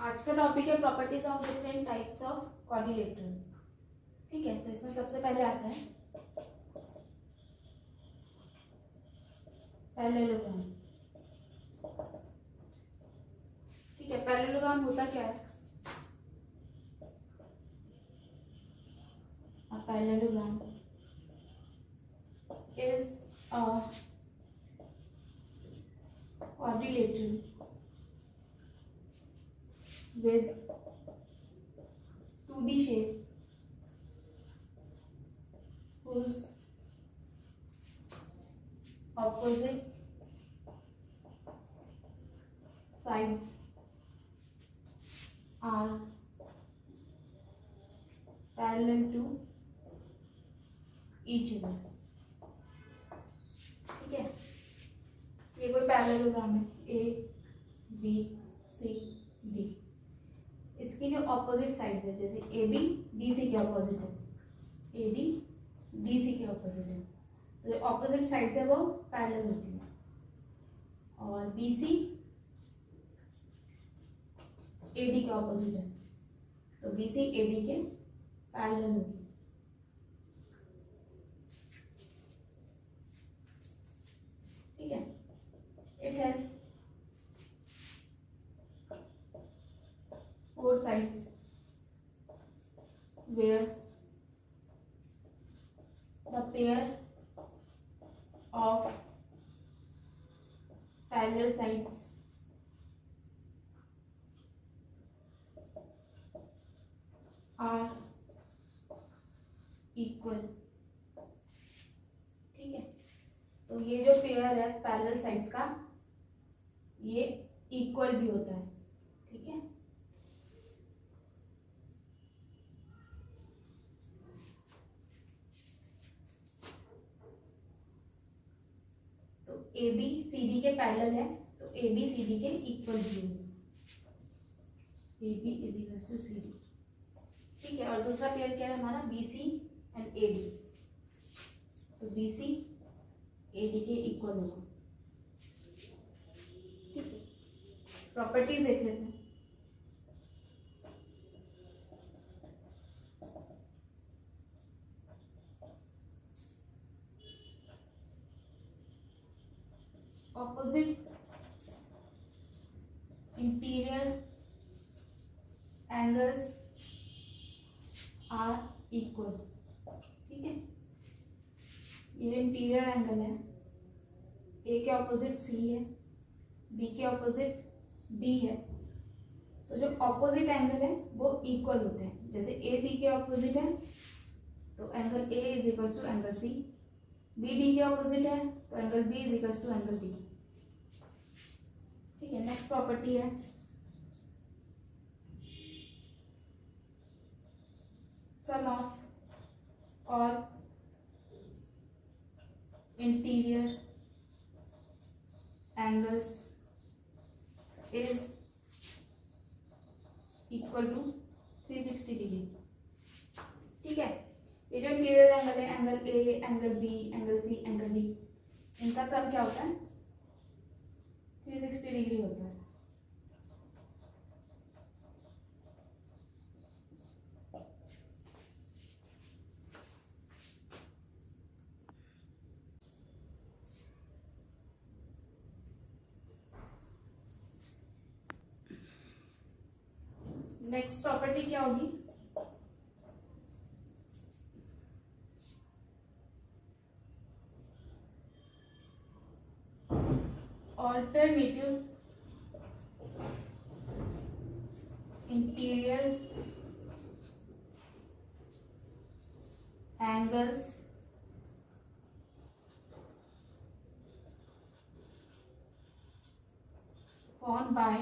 आज का टॉपिक है properties of different types of quadrilateral. ठीक है, तो इसमें सबसे पहले आता है पैरेललोग्राम। ठीक है, पैरेललोग्राम होता क्या है? Parallelogram is a quadrilateral with 2D shape whose opposite sides are parallel to each other। ठीक है, ये कोई पैरेललोग्राम है ए बी सी डी। इसकी जो ऑपोजिट साइड्स है, जैसे ए बी डी सी के ऑपोजिट है, ए डी डी सी के ऑपोजिट है, तो जो ऑपोजिट साइड्स है वो पैरेलल होती है। और बी सी ए डी के ऑपोजिट है, तो बी सी ए डी के पैरेलल होगी। ठीक है, it has four sides where the pair of parallel sides are equal। ठीक है, तो ये जो पेयर है पैरेलल साइड्स का, ये इक्वल भी होता है। ठीक है, तो ए बी सी डी के पैरेलल है, तो ए बी सी डी के इक्वल भी होंगे, A B is equal to C D. ठीक है, और दूसरा पेयर क्या है हमारा, B C and A D, तो बी सी ए डी के इक्वल होगा। ठीक है, प्रॉपर्टीज देख लेते हैं। Opposite interior angles are equal. ठीक है, ये इंटीरियर एंगल है, ए के ऑपोजिट सी है, बी के ऑपोजिट डी है, तो जो ऑपोजिट एंगल है वो इक्वल होते हैं। जैसे ए सी के ऑपोजिट है तो angle A is equal to angle C, B D के ऑपोजिट है तो angle B is equal to angle D. ठीक है, नेक्स्ट प्रॉपर्टी है सम ऑफ और interior angles is equal to 360 degree. ठीक है, ये जो इंटीरियर एंगल है, angle A, angle B, angle C, angle D, इनका सम क्या होता है, 360 डिग्री होता है। नेक्स्ट प्रॉपर्टी क्या होगी, alternative interior angles formed by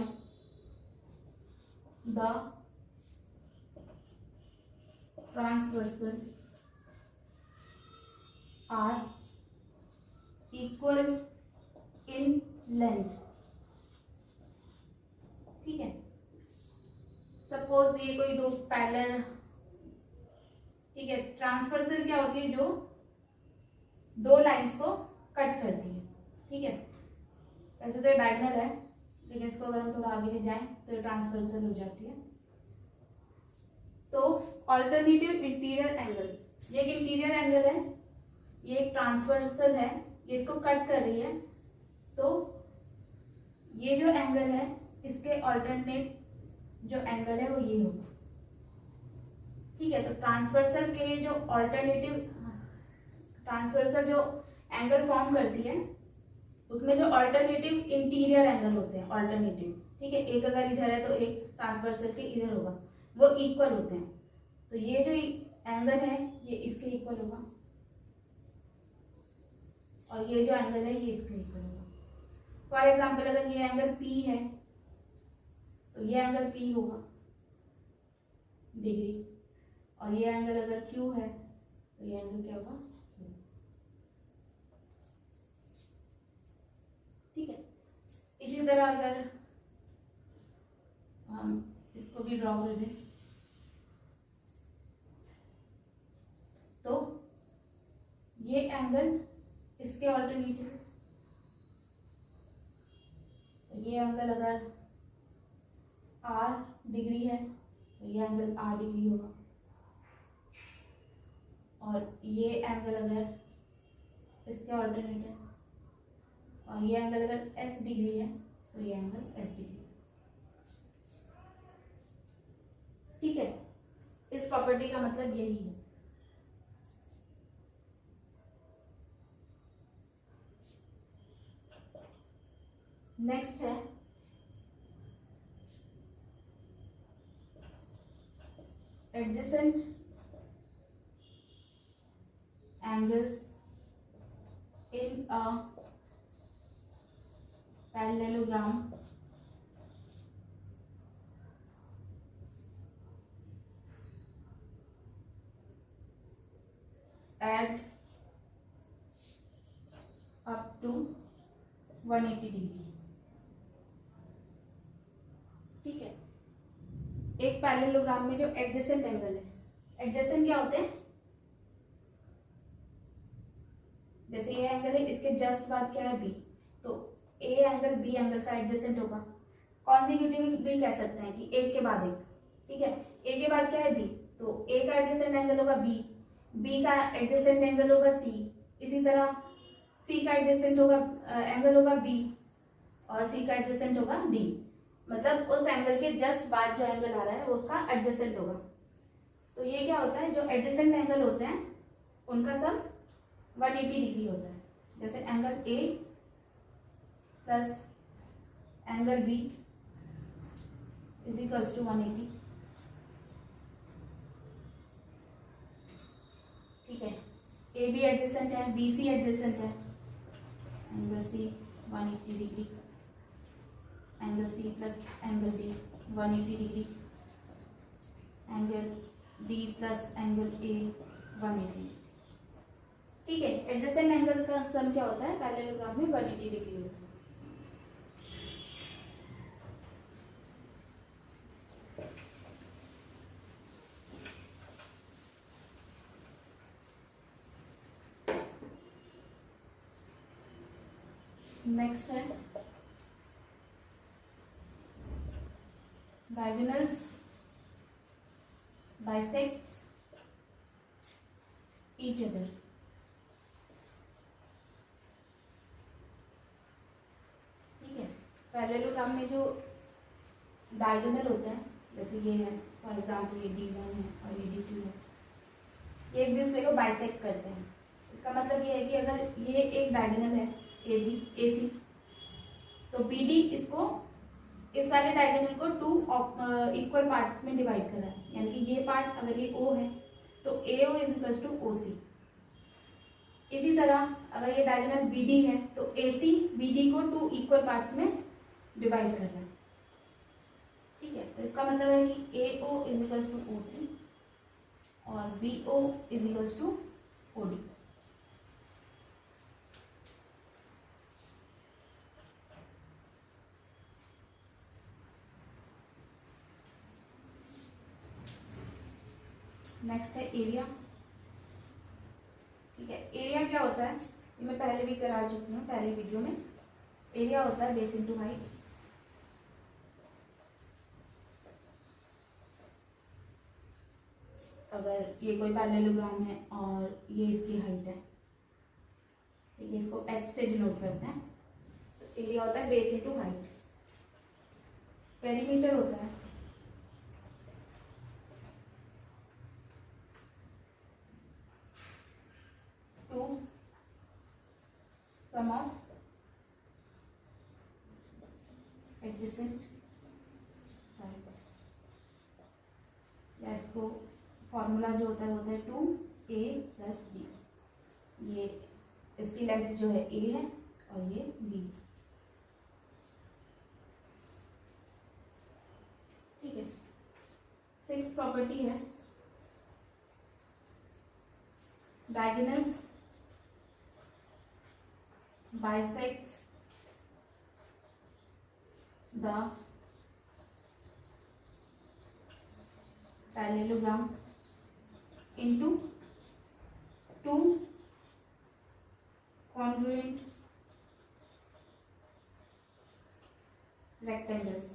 the transversal are equal in length। ठीक है, सपोज ये कोई दो पैरेलल, ठीक है, ट्रांसवर्सल क्या होती है, जो दो लाइंस को कट करती है। ठीक है, वैसे तो ये डायगोनल है, लेकिन इसको अगर हम थोड़ा आगे ले जाएं तो ये ट्रांसवर्सल हो जाती है। तो ऑल्टरनेटिव इंटीरियर एंगल, ये एक इंटीरियर एंगल है, ये एक ट्रांसवर्सल है, ये इसको कट कर रही है। तो ये जो एंगल है इसके ऑल्टरनेट जो एंगल है वो ये होगा। ठीक है, तो ट्रांसवर्सल के जो ऑल्टरनेटिव ट्रांसवर्सल जो एंगल फॉर्म करती है उसमें जो ऑल्टरनेटिव इंटीरियर एंगल होते हैं, ऑल्टरनेटिव, ठीक है, एक अगर इधर है तो एक ट्रांसवर्सल के इधर होगा, वो इक्वल होते हैं। तो ये जो एंगल है ये इसके इक्वल होगा और ये जो एंगल है ये इसके इक्वल होगा। फॉर एग्जाम्पल अगर ये एंगल P है तो ये एंगल P होगा डिग्री, और ये एंगल अगर Q है तो ये एंगल क्या होगा, ठीक है। इसी तरह अगर हम इसको भी ड्रॉ कर दें तो ये एंगल इसके ऑल्टरनेटिव, ये एंगल अगर R डिग्री है तो ये एंगल R डिग्री होगा, और ये एंगल अगर इसके ऑल्टरनेटिव, और ये एंगल अगर S डिग्री है तो ये एंगल S डिग्री, ठीक है। इस प्रॉपर्टी का मतलब यही है। नेक्स्ट है adjacent angles in a parallelogram add up to 180 degree, ठीक है। एक पैरेललोग्राम में जो एडजेसेंट एंगल है, एडजेसेंट क्या होते हैं, जैसे ये एंगल है इसके जस्ट बाद क्या है B, तो A एंगल B एंगल का एडजेसेंट होगा। कॉन्जिक्यूटिव भी कह सकते हैं कि एक के बाद एक, ठीक है। A के बाद क्या है B, तो A का एडजेसेंट एंगल होगा B, B का एडजेसेंट एंगल होगा C, इसी तरह C का एडजेसेंट होगा एंगल होगा B, और C का एडजेसेंट होगा D। मतलब उस एंगल के जस्ट बाद जो एंगल आ रहा है वो उसका एडजेसेंट होगा। तो ये क्या होता है, जो एडजेसेंट एंगल होते हैं उनका सब 180 डिग्री होता है। जैसे angle A plus angle B is equals to 180, ठीक है। ए बी एडजेसेंट है, बी सी एडजेसेंट है, angle C 180 degree, angle C plus angle D 180 degree, angle D plus angle A 180, ठीक है। एडजेसेंट एंगल का सम क्या होता है, पैरेललोग्राम में 180 डिग्री होता है। नेक्स्ट है डायगोनल्स बाइसेक्ट्स ईच अदर, ठीक है। पैरेललोग्राम में जो डायगोनल होते हैं, जैसे ये है फॉर एग्जाम्पल ये D1 है और ये D2 है, ये एक दूसरे को बाइसेक्ट करते हैं। इसका मतलब ये है कि अगर ये एक डायगोनल है AB AC, तो BD इसको इस वाले डायगोनल को 2 इक्वल पार्ट्स में डिवाइड कर रहा है, यानी कि ये पार्ट अगर ये O है तो AO is equals to OC। इसी तरह अगर ये डायगोनल BD है तो AC BD को 2 इक्वल पार्ट्स में डिवाइड कर रहा है, ठीक है। तो इसका मतलब है कि AO is equals to OC और BO is equals to OD। Next है एरिया, ठीक है। एरिया क्या होता है, ये मैं पहले भी करा चुकी हूँ पहले वीडियो में। एरिया होता है बेस इनटू हाइट, अगर ये कोई पैरेललोग्राम है और ये इसकी हाइट है, ठीक है, इसको h से डिनोट करते हैं। तो एरिया होता है बेस इंटू हाइट। पेरीमीटर होता है two sum of adjacent sides, या इसको फॉर्मूला जो होता है वो होता है 2a + b। ये इसकी लेंथ जो है a है और ये b, ठीक है। 6th प्रॉपर्टी है diagonals bisects the parallelogram into two congruent rectangles.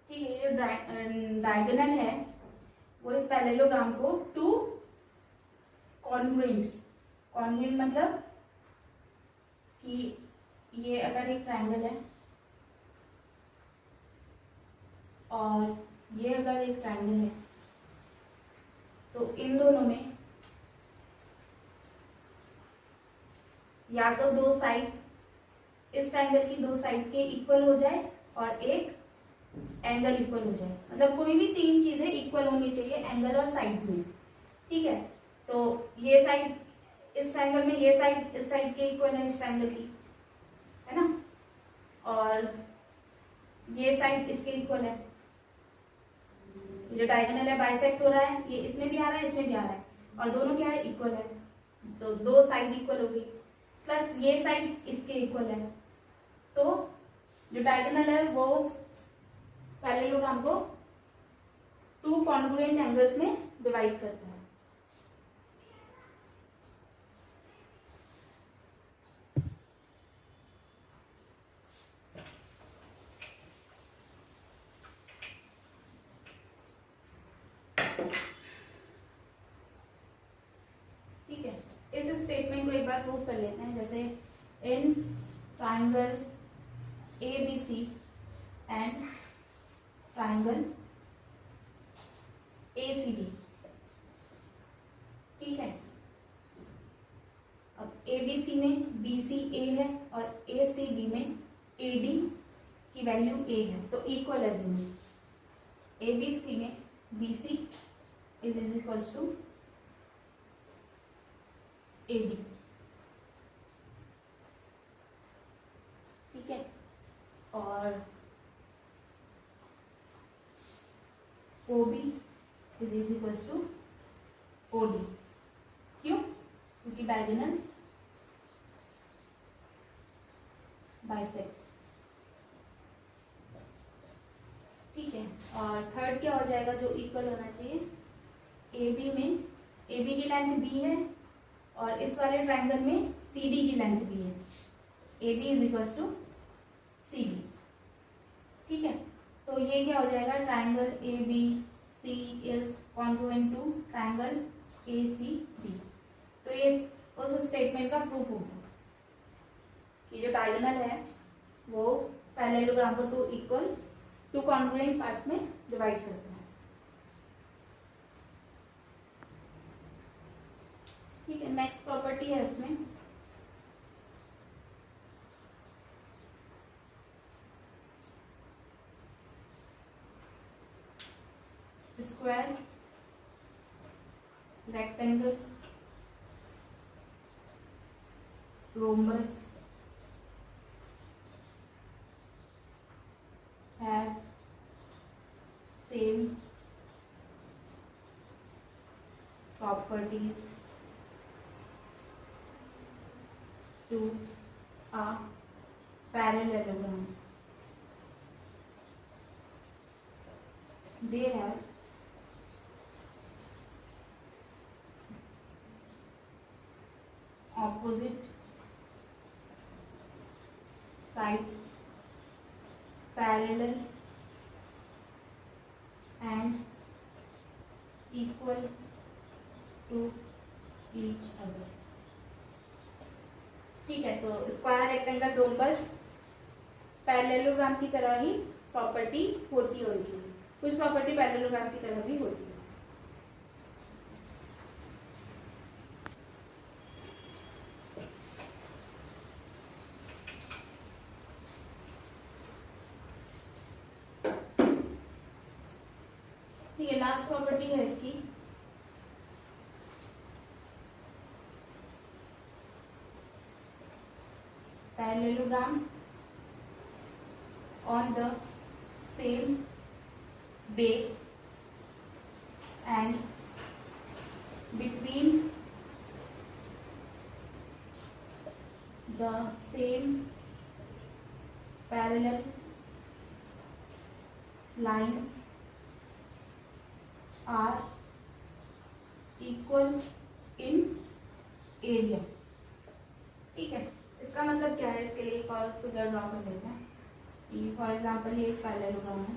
ठीक है, जो डायगोनल है वो इस पैरेललोग्राम को टू कॉन्ग्रुएंट मतलब कि ये अगर एक ट्रायंगल है और ये अगर एक ट्रायंगल है तो इन दोनों में या तो दो साइड, इस ट्रायंगल की दो साइड के इक्वल हो जाए और एक एंगल इक्वल हो जाए, मतलब कोई भी तीन चीजें इक्वल होनी चाहिए एंगल और साइड्स में, ठीक है। तो ये साइड, इस ट्रायंगल में ये साइड इस साइड के इक्वल है, इस ट्रायंगल की, है ना, और ये साइड इसके इक्वल है। ये जो डायगोनल है बाइसेक्ट हो रहा है, ये इसमें भी आ रहा है इसमें भी आ रहा है, और दोनों क्या है, इक्वल है, तो दो साइड इक्वल हो गई, प्लस ये साइड इसके इक्वल है। तो जो डायगोनल है वो पैरेललोग्राम को टू कॉन्ग्रुएंट एंगल्स में डिवाइड करता है। ठीक है, इस स्टेटमेंट को एक बार प्रूव कर लेते हैं। जैसे in triangle ABC and triangle ACD, ठीक है। अब ABC में BCA है और ACD में AD की वैल्यू A है, तो इक्वल है दोनों। ABC में BC is equals to AD, ठीक है। और OB is equals to OD, क्यों? क्योंकि डायगोनल्स बाइसेक्ट्स, ठीक है। और थर्ड क्या हो जाएगा जो इक्वल होना चाहिए, AB में AB की लेंथ B है और इस वाले ट्रायंगल में CD की लेंथ B है, AB is equals to CD, ठीक है। तो ये क्या हो जाएगा, triangle ABC is congruent to triangle ACD। तो ये उस स्टेटमेंट का प्रूफ होगा कि जो डायगोनल है वो पैरेललोग्राम को टू कॉन्ग्रुएंट पार्ट्स में डिवाइड करता है, ठीक है। नेक्स्ट प्रॉपर्टी है इसमें square rectangle rhombus have same properties to a parallelogram. They have opposite sides parallel and equal to each other। ठीक है, तो स्क्वायर रेक्टेंगल रोम्बस पैरेललोग्राम की तरह ही प्रॉपर्टी होती है उनकी, कुछ प्रॉपर्टी पैरेललोग्राम की तरह भी होती है। ठीक है, लास्ट प्रॉपर्टी है इसकी parallelogram on the same base and between the same parallel lines are equal in area। ठीक है, इसका मतलब क्या है, इसके लिए एक और फिगर ड्रॉ कर देते हैं। फॉर एग्जाम्पल ये एक पैरेललोग्राम है,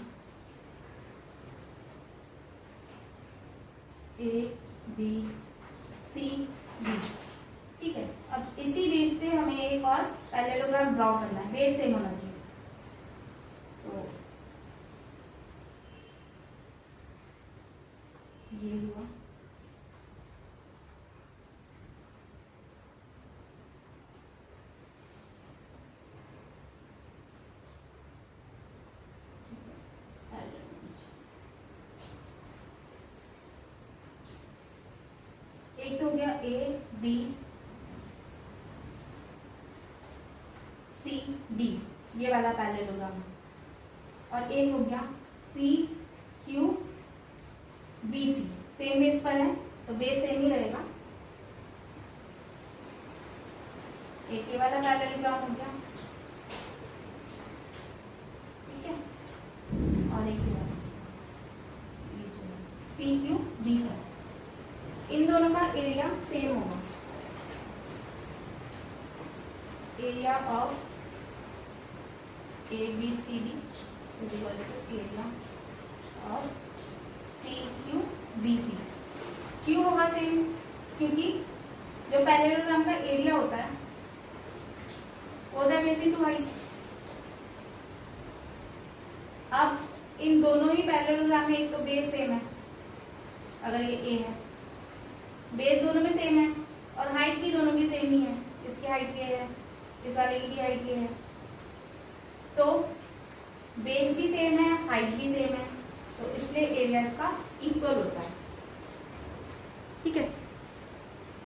ए बी सी डी। ठीक है, अब इसी बेस पे हमें एक और पैरेललोग्राम ड्रॉ करना है, बेस सेम होना चाहिए। तो ये हुआ, एक तो हो गया ए बी सी डी, ये वाला पैरेललोग्राम, और एक हो गया P Q B C, same base पर है तो बेस सेम ही रहेगा। एक ये वाला पैरेललोग्राम हो गया, ठीक है, और एक पी क्यू बी सी, इन दोनों का एरिया सेम होगा। Area of A B C D is equal to area of P Q B C. क्यों होगा सेम? क्योंकि जो पैरेललोग्राम का एरिया होता है वो होता है बेस इनटू हाइट। अब इन दोनों ही पैरेललोग्राम में एक तो बेस सेम है, अगर ये ए है, बेस दोनों में सेम है और हाइट भी दोनों की सेम ही है, इसकी हाइट ये है, इस वाले की हाइट ये है, तो बेस भी सेम है, हाइट भी सेम है, तो इसलिए एरिया इसका इक्वल होता है। ठीक है।